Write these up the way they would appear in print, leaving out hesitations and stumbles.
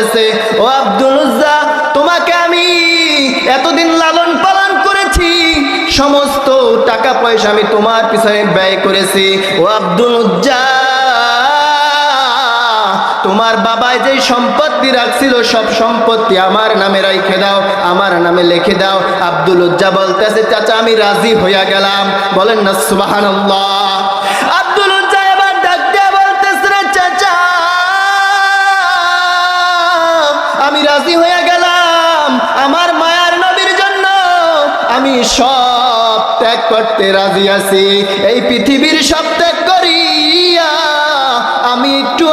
বলতেছে, ও আব্দুল উজ্জা, তোমাকে আমি এতদিন লালন পালন করেছি, সমস্ত টাকা পয়সা আমি তোমার পিছনে ব্যয় করেছি। ও আব্দুল উজ্জা, তোমার বাবাই যে সম্পত্তি রাখছিল সব সম্পত্তি আমার নামে রাইখে দাও, আমার নামে লিখে দাও। আব্দুল উজ্জা বলতেছে, চাচা আমি রাজি হইয়া গেলাম। বলেন না সুবহানাল্লাহ। আব্দুল উজ্জা এবার ডাক দিয়া বলতেছে, রে চাচা, আমি রাজি হইয়া গেলাম, আমার মায়ার নবীর জন্য আমি সব ত্যাগ করতে রাজি আছি। এই পৃথিবীর সব ত্যাগ করিয়া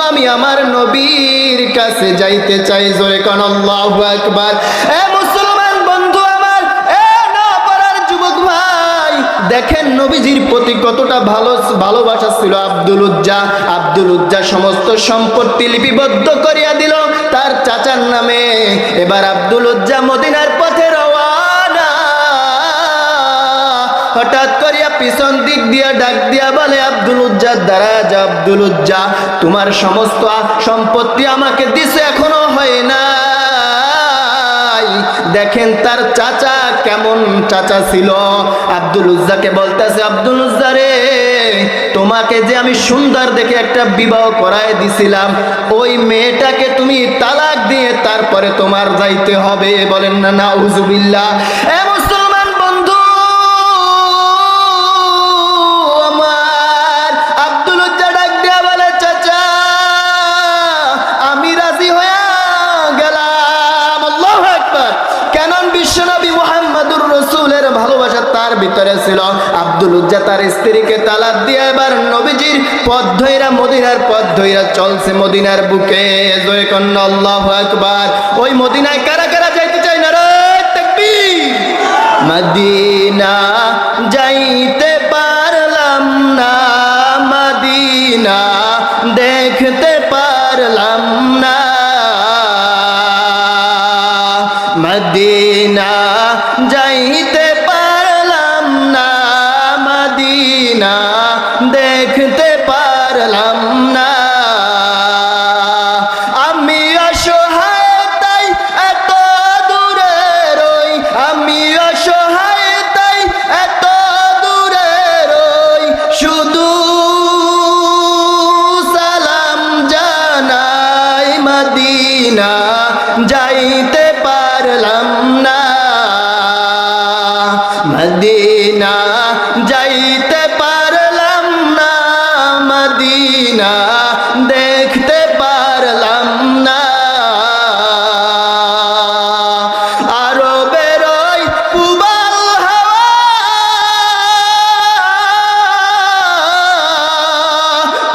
আমি আমার নবীর কাছে যাইতে চাই। জোরে কোন আল্লাহু আকবার। এ মুসলমান বন্ধু আমার, এ না পারার যুবক ভাই, দেখেন নবীজির প্রতি কতটা ভালোবাসা ছিল আব্দুল উজ্জা। আব্দুল উজ্জা সমস্ত সম্পত্তি লিপিবদ্ধ করিয়া দিল তার চাচার নামে। এবার আব্দুল উজ্জা মদিনার পথে রওয়ানা। হঠাৎ করিয়া পিছন দিক দিয়া ডাক দিয়া বলে, আব্দুল উজ্জা দাঁড়া যা। আব্দুল উজ্জা, তোমার সমস্ত সম্পত্তি আমাকে দিছে, এখনো হয় নাই। দেখেন তার চাচা কেমন চাচা ছিল। আব্দুল উজ্জাকে বলতেছে, আব্দুল উজ্জা রে, তোমাকে যে আমি সুন্দর দেখে একটা বিবাহ করায় দিছিলাম, ওই মেয়েটাকে তুমি তালাক দিয়ে তারপরে তোমার যাইতে হবে। বলেন না নাউজুবিল্লাহ। এ মুসলমান বন্ধু আমার, আব্দুল উজ্জা ডাক দিয়া বলে, চাচা আমি রাজি হয়ে গেলাম। আল্লাহু আকবার। কেন? বিশ্বনবী মুহাম্মদুর রাসূলের ভালোবাসা তার ভিতরে ছিল। আব্দুল উজ্জা তার স্ত্রীকে তালাক দিয়ে এবার নবীজির পথ ধইরা, মদিনার পথ ধইরা চলছে মদিনার বুকে। জয় কন্না আল্লাহু আকবার। ওই মদিনায় কারা কারা যাইতে চায়? নারায়ে তাকবীর। মদিনা যাইতে পারলাম না, মদিনা দেখতে পারলাম না, মদিনা যাইতে পারলাম না, মদিনা দেখতে পারলাম না। আমি অসহায় তাই এত দূরে রই, আমি অসহায় তাই এত দূরে রই, শুধু সালাম জানাই, মদিনা যাইতে পারলাম না, মদিনা যাইতে পারলাম না, মদিনা দেখতে পারলাম না। আরো বেরোই পুবাল হাওয়া,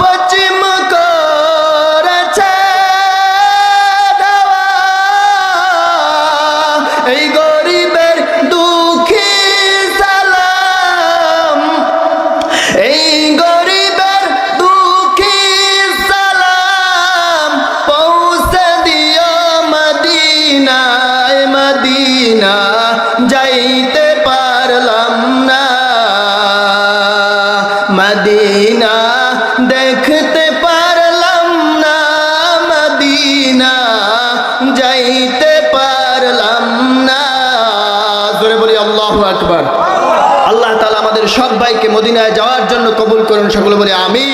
পশ্চিম করেছে ধাওয়া, এই গরিবের দুঃখী সালাম, এই গরিবের দুঃখী সালাম পৌঁছে দিও মদিনায়, মদিনা যাইতে পারলাম না, মদিনা দেখতে পারলাম না, মদিনা যাইতে পারলাম না। জোরে বলি আল্লাহু আকবার। আল্লাহ তাআলা আমাদের সবাইকে মদিনায় যাওয়ার জন্য কবুল করুন। সকলে বলি আমিন।